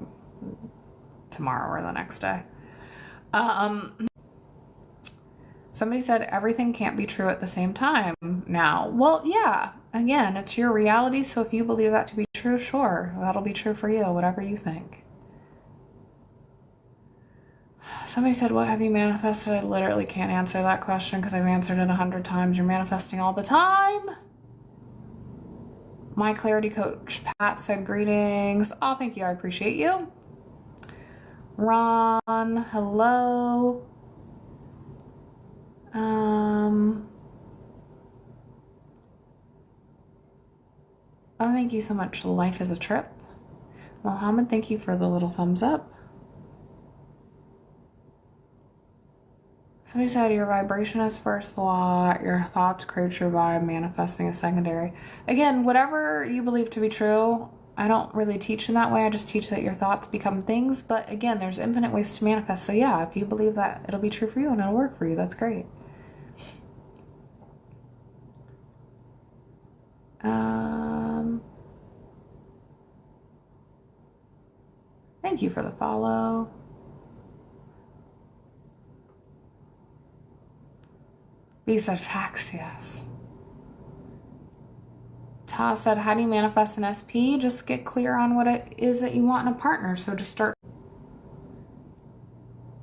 tomorrow or the next day. Somebody said everything can't be true at the same time now. Well, yeah, again, it's your reality. So if you believe that to be true, sure, that'll be true for you, whatever you think. Somebody said, what have you manifested? I literally can't answer that question because I've answered it 100 times. You're manifesting all the time. My clarity coach, Pat, said greetings. Oh, thank you. I appreciate you. Ron, hello. Oh, thank you so much. Life is a trip. Mohammed, thank you for the little thumbs up. Somebody said your vibration is first law, your thoughts create your vibe, manifesting is secondary. Again, whatever you believe to be true, I don't really teach in that way. I just teach that your thoughts become things. But again, there's infinite ways to manifest. So yeah, if you believe that it'll be true for you and it'll work for you, that's great. Thank you for the follow. B said facts, yes. Ta said, how do you manifest an SP? Just get clear on what it is that you want in a partner. So just start.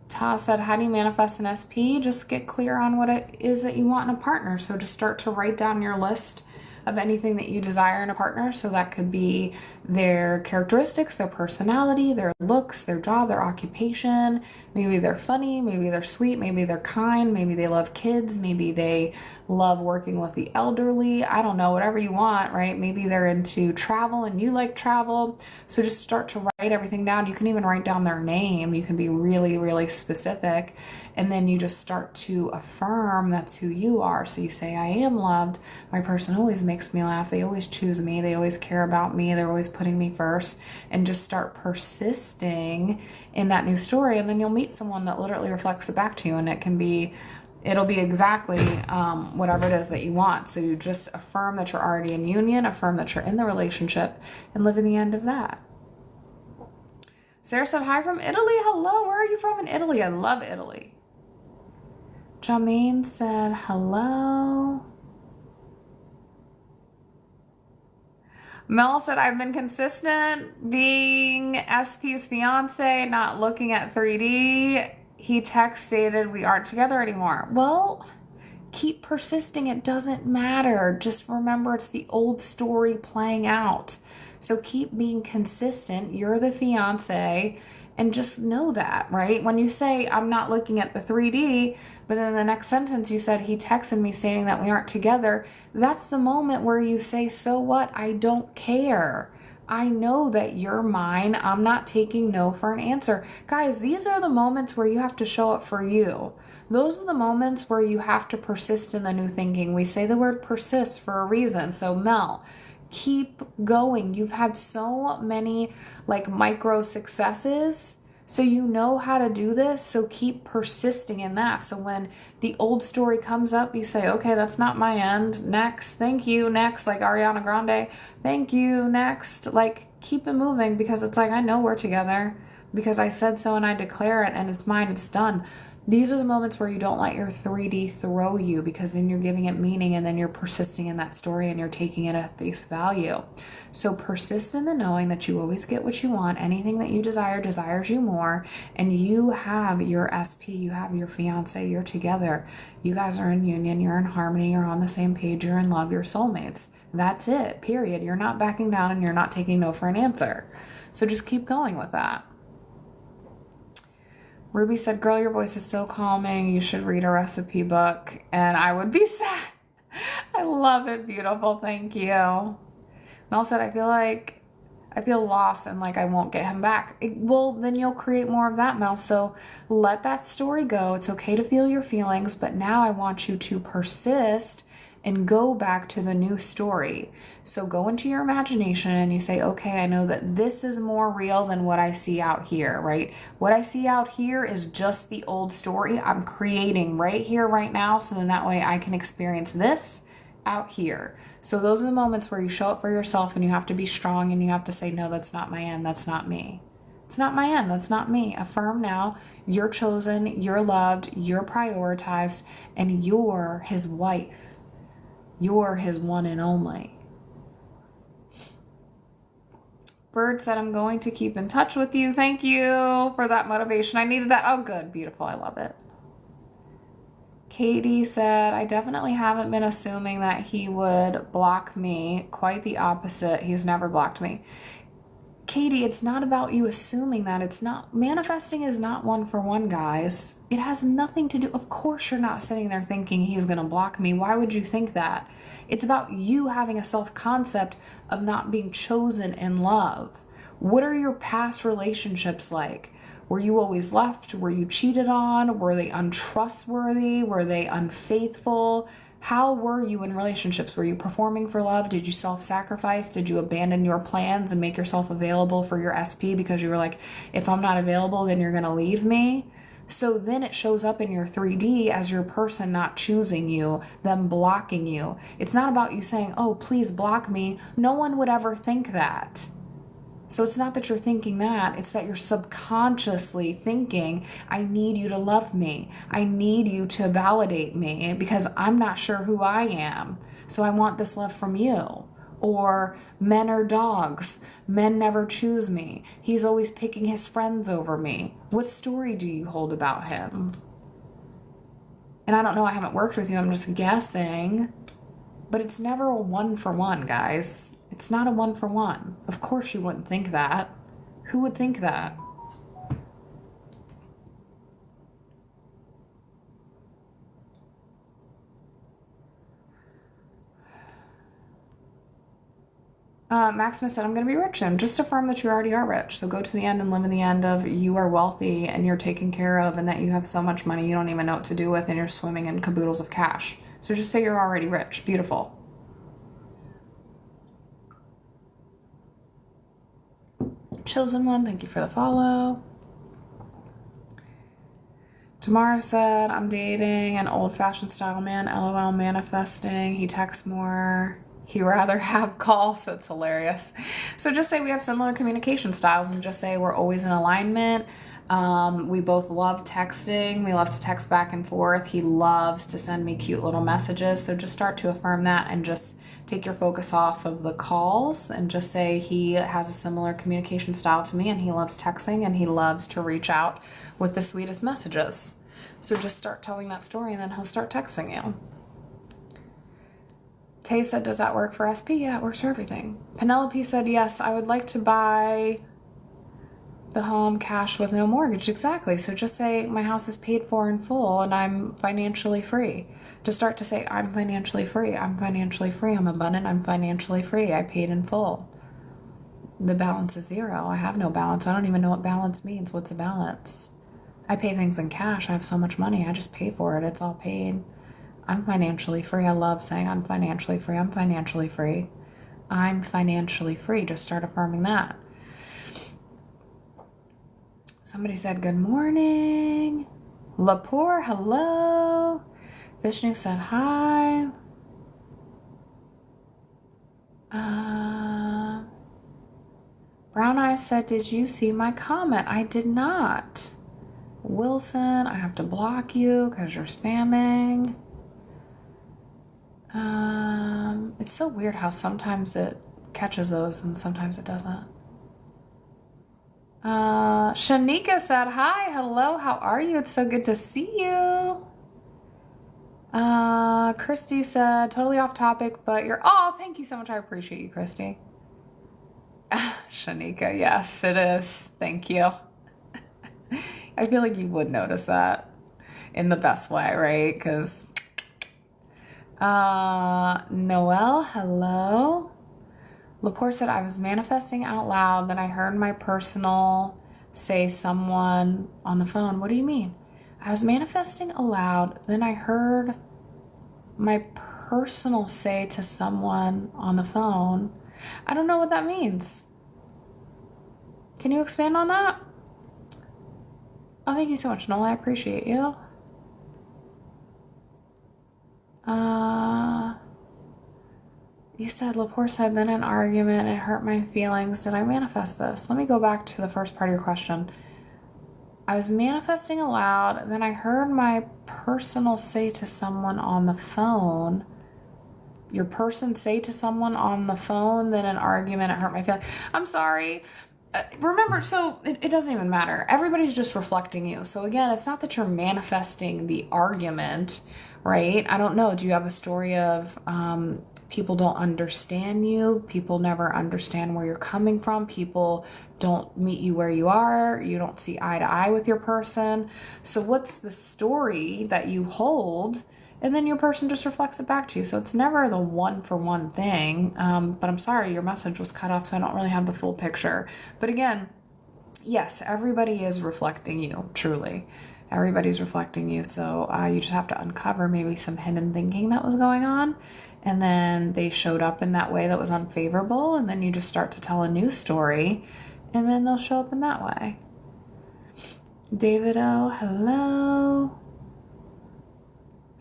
Ta said, how do you manifest an SP? Just get clear on what it is that you want in a partner. So just start to write down your list of anything that you desire in a partner. So that could be their characteristics, their personality, their looks, their job, their occupation. Maybe they're funny, maybe they're sweet, maybe they're kind, maybe they love kids, maybe they love working with the elderly. I don't know, whatever you want, right? Maybe they're into travel and you like travel. So just start to write everything down. You can even write down their name. You can be really, really specific. And then you just start to affirm that's who you are. So you say, I am loved. My person always makes me laugh. They always choose me. They always care about me. They're always putting me first. And just start persisting in that new story. And then you'll meet someone that literally reflects it back to you. And it'll be exactly whatever it is that you want. So you just affirm that you're already in union, affirm that you're in the relationship, and live in the end of that. Sarah said, hi from Italy. Hello. Where are you from in Italy? I love Italy. Jermaine said, hello. Mel said, I've been consistent being SP's fiance, not looking at 3D. He text stated we aren't together anymore. Well, Keep persisting. It doesn't matter. Just remember it's the old story playing out. So keep being consistent. You're the fiance, and just know that, right? When you say, I'm not looking at the 3D, but then the next sentence you said, he texted me stating that we aren't together. That's the moment where you say, so what? I don't care. I know that you're mine. I'm not taking no for an answer. Guys, these are the moments where you have to show up for you. Those are the moments where you have to persist in the new thinking. We say the word persist for a reason. So Mel, keep going. You've had so many like micro successes, so you know how to do this. So keep persisting in that. So when the old story comes up, you say, okay, that's not my end. Next, thank you. Next, like Ariana Grande, thank you. Next, like keep it moving, because it's like, I know we're together because I said so and I declare it and it's mine, it's done. These are the moments where you don't let your 3D throw you, because then you're giving it meaning and then you're persisting in that story and you're taking it at face value. So persist in the knowing that you always get what you want. Anything that you desire desires you more. And you have your SP, you have your fiance, you're together. You guys are in union, you're in harmony, you're on the same page, you're in love, you're soulmates. That's it, period. You're not backing down and you're not taking no for an answer. So just keep going with that. Ruby said, girl, your voice is so calming. You should read a recipe book. And I would be sad. I love it. Beautiful. Thank you. Mel said, I feel lost and like I won't get him back. Well, then you'll create more of that, Mel. So let that story go. It's okay to feel your feelings, but now I want you to persist and go back to the new story. So go into your imagination and you say, okay, I know that this is more real than what I see out here, right? What I see out here is just the old story I'm creating right here, right now. So then that way I can experience this out here. So those are the moments where you show up for yourself and you have to be strong and you have to say, no, that's not my end. That's not me. It's not my end. That's not me. Affirm now. You're chosen. You're loved. You're prioritized. And you're his wife. You're his one and only. Bird said, I'm going to keep in touch with you. Thank you for that motivation. I needed that. Oh, good. Beautiful. I love it. Katie said, I definitely haven't been assuming that he would block me. Quite the opposite. He's never blocked me. Katie, it's not about you assuming that. It's not, manifesting is not one for one, guys. It has nothing to do, of course you're not sitting there thinking he's going to block me. Why would you think that? It's about you having a self-concept of not being chosen in love. What are your past relationships like? Were you always left? Were you cheated on? Were they untrustworthy? Were they unfaithful? How were you in relationships? Were you performing for love? Did you self-sacrifice? Did you abandon your plans and make yourself available for your SP because you were like, if I'm not available, then you're going to leave me? So then it shows up in your 3D as your person not choosing you, them blocking you. It's not about you saying, oh, please block me. No one would ever think that. So it's not that you're thinking that, it's that you're subconsciously thinking, I need you to love me. I need you to validate me because I'm not sure who I am. So I want this love from you. Or men are dogs. Men never choose me. He's always picking his friends over me. What story do you hold about him? And I don't know, I haven't worked with you, I'm just guessing. But it's never a one for one, guys. It's not a one for one. Of course you wouldn't think that. Who would think that? Maximus said, I'm going to be rich soon. Just affirm that you already are rich. So go to the end and live in the end of you are wealthy and you're taken care of and that you have so much money you don't even know what to do with and you're swimming in caboodles of cash. So just say you're already rich. Beautiful. Chosen one, thank you for the follow. Tamara said, I'm dating an old-fashioned style man, LOL, manifesting. He texts more. He rather have calls, so it's hilarious. So just say we have similar communication styles and just say we're always in alignment. We both love texting. We love to text back and forth. He loves to send me cute little messages. So just start to affirm that and just take your focus off of the calls and just say he has a similar communication style to me and he loves texting and he loves to reach out with the sweetest messages. So just start telling that story and then he'll start texting you. Tay said, does that work for SP? Yeah, it works for everything. Penelope said, yes, I would like to buy the home cash with no mortgage. Exactly. So just say my house is paid for in full and I'm financially free. Just start to say, I'm financially free. I'm financially free. I'm abundant. I'm financially free. I paid in full. The balance is zero. I have no balance. I don't even know what balance means. What's a balance? I pay things in cash. I have so much money. I just pay for it. It's all paid. I'm financially free. I love saying I'm financially free. I'm financially free. I'm financially free. Just start affirming that. Somebody said, good morning. Lapore, hello. Vishnu said, hi. Brown Eyes said, did you see my comment? I did not. Wilson, I have to block you because you're spamming. It's so weird how sometimes it catches those and sometimes it doesn't. Shanika said, hi, hello, how are you? It's so good to see you. Christy said, totally off topic, but oh, thank you so much. I appreciate you, Christy. Shanika, yes, it is. Thank you. I feel like you would notice that in the best way, right? Because Noelle, hello. Laporte said, I was manifesting out loud, then I heard my personal say someone on the phone. What do you mean? I was manifesting aloud, then I heard my personal say to someone on the phone. I don't know what that means. Can you expand on that? Oh, thank you so much, Noel. I appreciate you. You said, Laporte said, then an argument, it hurt my feelings. Did I manifest this? Let me go back to the first part of your question. I was manifesting aloud, then I heard my personal say to someone on the phone. Your person say to someone on the phone, then an argument, it hurt my feelings. I'm sorry. Remember, so it doesn't even matter. Everybody's just reflecting you. So again, it's not that you're manifesting the argument, right? I don't know. Do you have a story of people don't understand you? People never understand where you're coming from. People don't meet you where you are. You don't see eye to eye with your person. So what's the story that you hold? And then your person just reflects it back to you. So it's never the one-for-one thing. But I'm sorry, your message was cut off, so I don't really have the full picture. But again, yes, everybody is reflecting you, truly. Everybody's reflecting you. So you just have to uncover maybe some hidden thinking that was going on. And then they showed up in that way that was unfavorable. And then you just start to tell a new story. And then they'll show up in that way. David O, hello.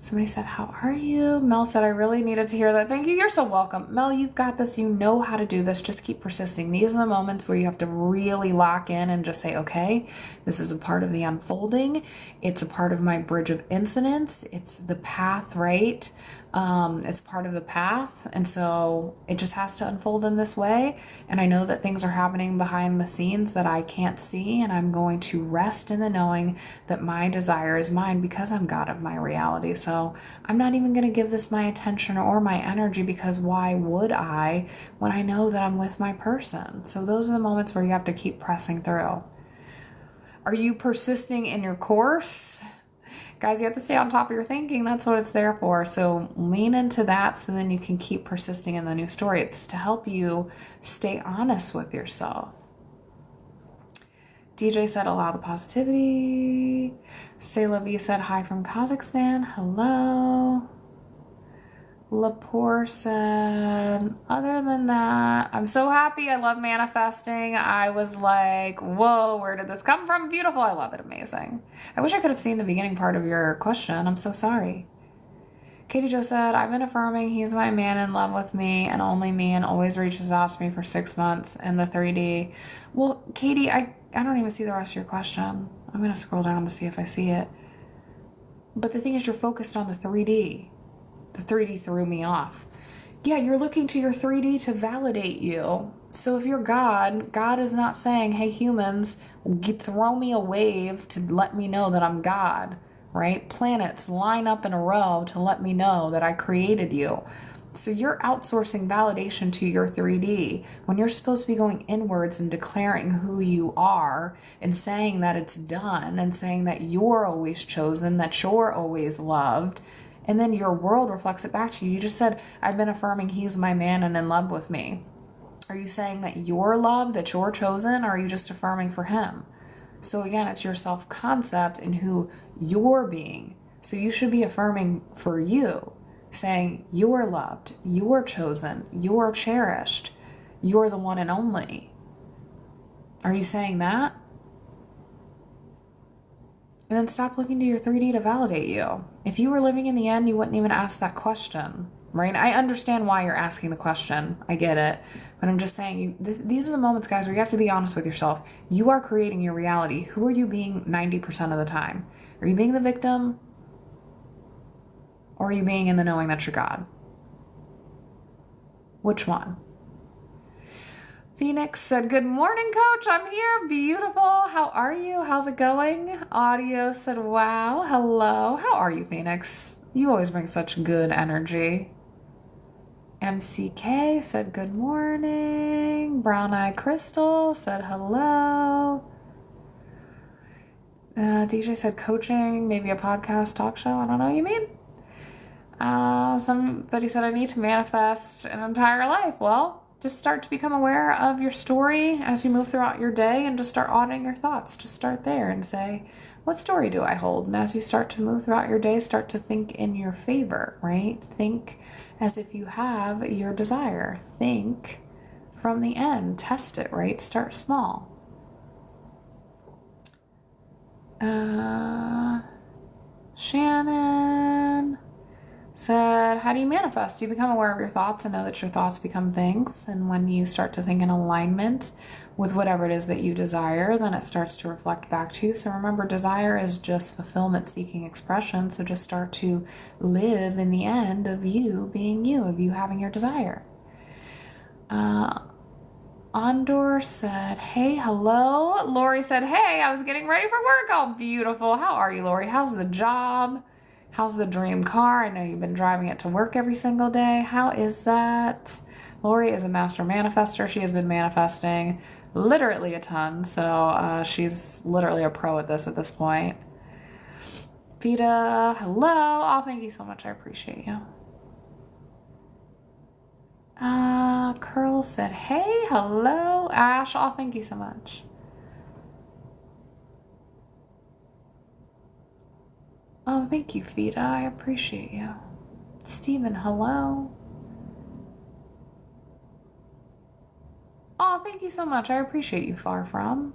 Somebody said, how are you? Mel said, I really needed to hear that. Thank you. You're so welcome. Mel, you've got this. You know how to do this. Just keep persisting. These are the moments where you have to really lock in and just say, okay, this is a part of the unfolding. It's a part of my bridge of incidents. It's the path, right? It's part of the path. And so it just has to unfold in this way. And I know that things are happening behind the scenes that I can't see. And I'm going to rest in the knowing that my desire is mine because I'm God of my reality. So I'm not even going to give this my attention or my energy, because why would I when I know that I'm with my person? So those are the moments where you have to keep pressing through. Are you persisting in your course? Guys, you have to stay on top of your thinking. That's what it's there for. So lean into that so then you can keep persisting in the new story. It's to help you stay honest with yourself. DJ said, allow the positivity. Sayla V said, hi from Kazakhstan. Hello. Lapore said, other than that, I'm so happy. I love manifesting. I was like, whoa, where did this come from? Beautiful. I love it. Amazing. I wish I could have seen the beginning part of your question. I'm so sorry. Katie Jo said, I've been affirming he's my man in love with me and only me and always reaches out to me for 6 months in the 3D. Well, Katie, I don't even see the rest of your question. I'm going to scroll down to see if I see it. But the thing is, you're focused on the 3D. The 3D threw me off. Yeah, you're looking to your 3D to validate you. So if you're God, God is not saying, hey, humans, throw me a wave to let me know that I'm God, right? Planets line up in a row to let me know that I created you. So you're outsourcing validation to your 3D when you're supposed to be going inwards and declaring who you are and saying that it's done and saying that you're always chosen, that you're always loved. And then your world reflects it back to you. You just said, I've been affirming he's my man and in love with me. Are you saying that you're loved, that you're chosen, or are you just affirming for him? So again, it's your self-concept and who you're being. So you should be affirming for you, saying you're loved, you're chosen, you're cherished, you're the one and only. Are you saying that? And then stop looking to your 3D to validate you. If you were living in the end, you wouldn't even ask that question, right? I understand why you're asking the question. I get it. But I'm just saying, these are the moments, guys, where you have to be honest with yourself. You are creating your reality. Who are you being 90% of the time? Are you being the victim? Or are you being in the knowing that you're God? Which one? Phoenix said, good morning, coach. I'm here. Beautiful. How are you? How's it going? Audio said, wow. Hello. How are you, Phoenix? You always bring such good energy. MCK said, good morning. Brown Eye Crystal said, hello. DJ said, coaching, maybe a podcast talk show. I don't know what you mean. Somebody said, I need to manifest an entire life. Well, just start to become aware of your story as you move throughout your day and just start auditing your thoughts. Just start there and say, what story do I hold? And as you start to move throughout your day, start to think in your favor, right? Think as if you have your desire. Think from the end. Test it, right? Start small. Shannon said, how do you manifest? You become aware of your thoughts and know that your thoughts become things. And when you start to think in alignment with whatever it is that you desire, then it starts to reflect back to you. So remember, desire is just fulfillment seeking expression. So just start to live in the end of you being you, of you having your desire. Andor said, hey, hello. Lori said, hey, I was getting ready for work. Oh, beautiful. How are you, Lori? How's the job? How's the dream car? I know you've been driving it to work every single day. How is that? Lori is a master manifester. She has been manifesting literally a ton. So she's literally a pro at this point. Vita, hello. Oh, thank you so much. I appreciate you. Curl said, hey, hello. Ash, oh, thank you so much. Oh, thank you, Vita. I appreciate you. Stephen, hello. Oh, thank you so much. I appreciate you, Far From.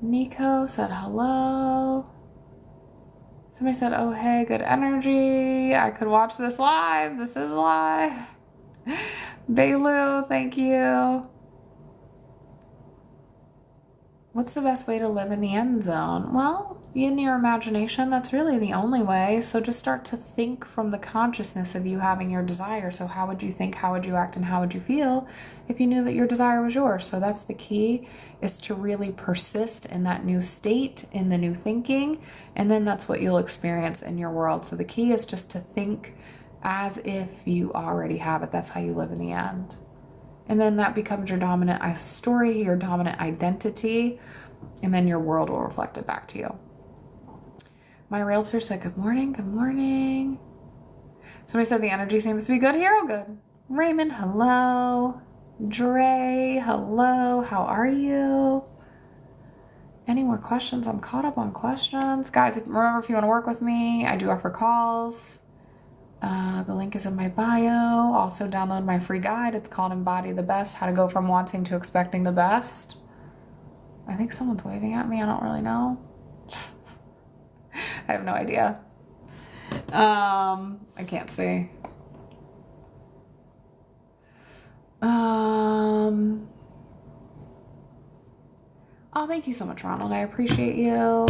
Nico said hello. Somebody said, oh, hey, good energy. I could watch this live. This is live. Bailu, thank you. What's the best way to live in the end zone? Well, in your imagination, that's really the only way. So just start to think from the consciousness of you having your desire. So how would you think, how would you act, and how would you feel if you knew that your desire was yours? So that's the key, is to really persist in that new state, in the new thinking, and then that's what you'll experience in your world. So the key is just to think as if you already have it. That's how you live in the end. And then that becomes your dominant story, your dominant identity, and then your world will reflect it back to you. My realtor said, good morning, good morning. Somebody said the energy seems to be good here. Oh, good. Raymond, hello. Dre, hello. How are you? Any more questions? I'm caught up on questions. Guys, remember, if you want to work with me, I do offer calls. The link is in my bio. Also download my free guide. It's called Embody the Best, How to Go From Wanting to Expecting the Best. I think someone's waving at me. I don't really know. I have no idea. I can't see. Oh, thank you so much, Ronald. I appreciate you.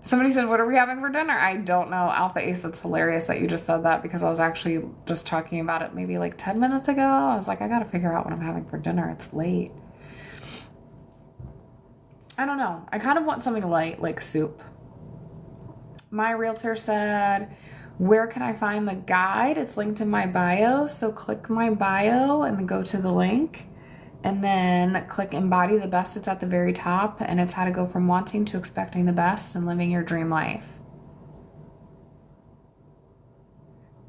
Somebody said, what are we having for dinner? I don't know. Alpha Ace, it's hilarious that you just said that, because I was actually just talking about it maybe like 10 minutes ago. I was like, I got to figure out what I'm having for dinner. It's late. I don't know. I kind of want something light, like soup. My realtor said, where can I find the guide? It's linked in my bio. So click my bio and then go to the link and then click embody the best. It's at the very top and it's how to go from wanting to expecting the best and living your dream life.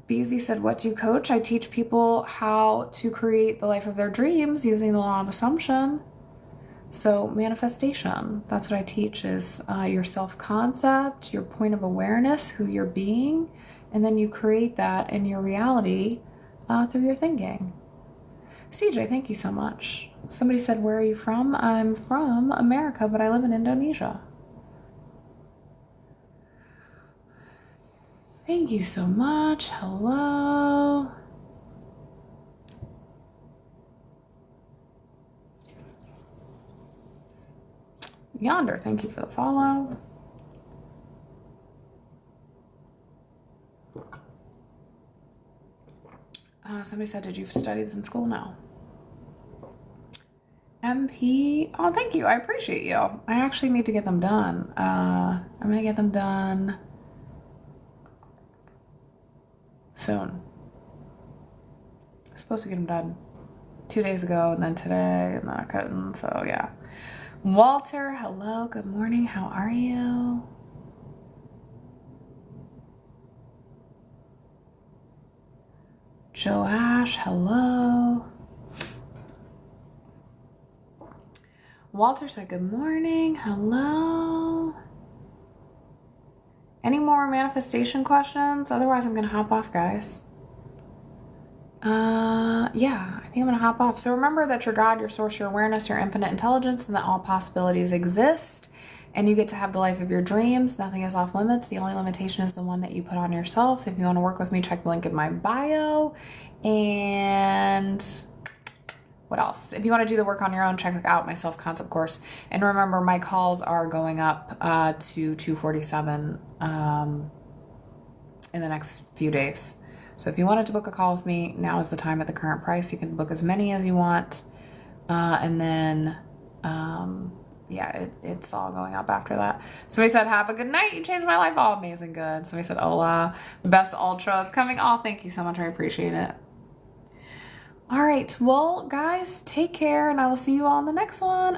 Beezy said, what do you coach? I teach people how to create the life of their dreams using the law of assumption. So manifestation, that's what I teach, is your self-concept, your point of awareness, who you're being, and then you create that in your reality through your thinking. CJ, thank you so much. Somebody said, where are you from? I'm from America, but I live in Indonesia. Thank you so much. Hello. Yonder, thank you for the follow. Somebody said, did you study this in school? No. MP, oh, thank you. I appreciate you. I actually need to get them done. I'm going to get them done soon. I'm supposed to get them done 2 days ago and then today and then I couldn't, so yeah. Walter, hello, good morning, how are you? Joash, hello. Walter said good morning, hello. Any more manifestation questions? Otherwise, I'm going to hop off, guys. Yeah, I think I'm going to hop off. So remember that you're God, your source, your awareness, your infinite intelligence, and that all possibilities exist. And you get to have the life of your dreams. Nothing is off limits. The only limitation is the one that you put on yourself. If you want to work with me, check the link in my bio. And what else? If you want to do the work on your own, check out my self-concept course. And remember, my calls are going up to 247 in the next few days. So if you wanted to book a call with me, now is the time at the current price. You can book as many as you want. And then, yeah, it's all going up after that. Somebody said, have a good night. You changed my life. Oh, amazing. Good. Somebody said, hola. Best ultra is coming. Oh, thank you so much. I appreciate it. All right. Well, guys, take care and I will see you all in the next one.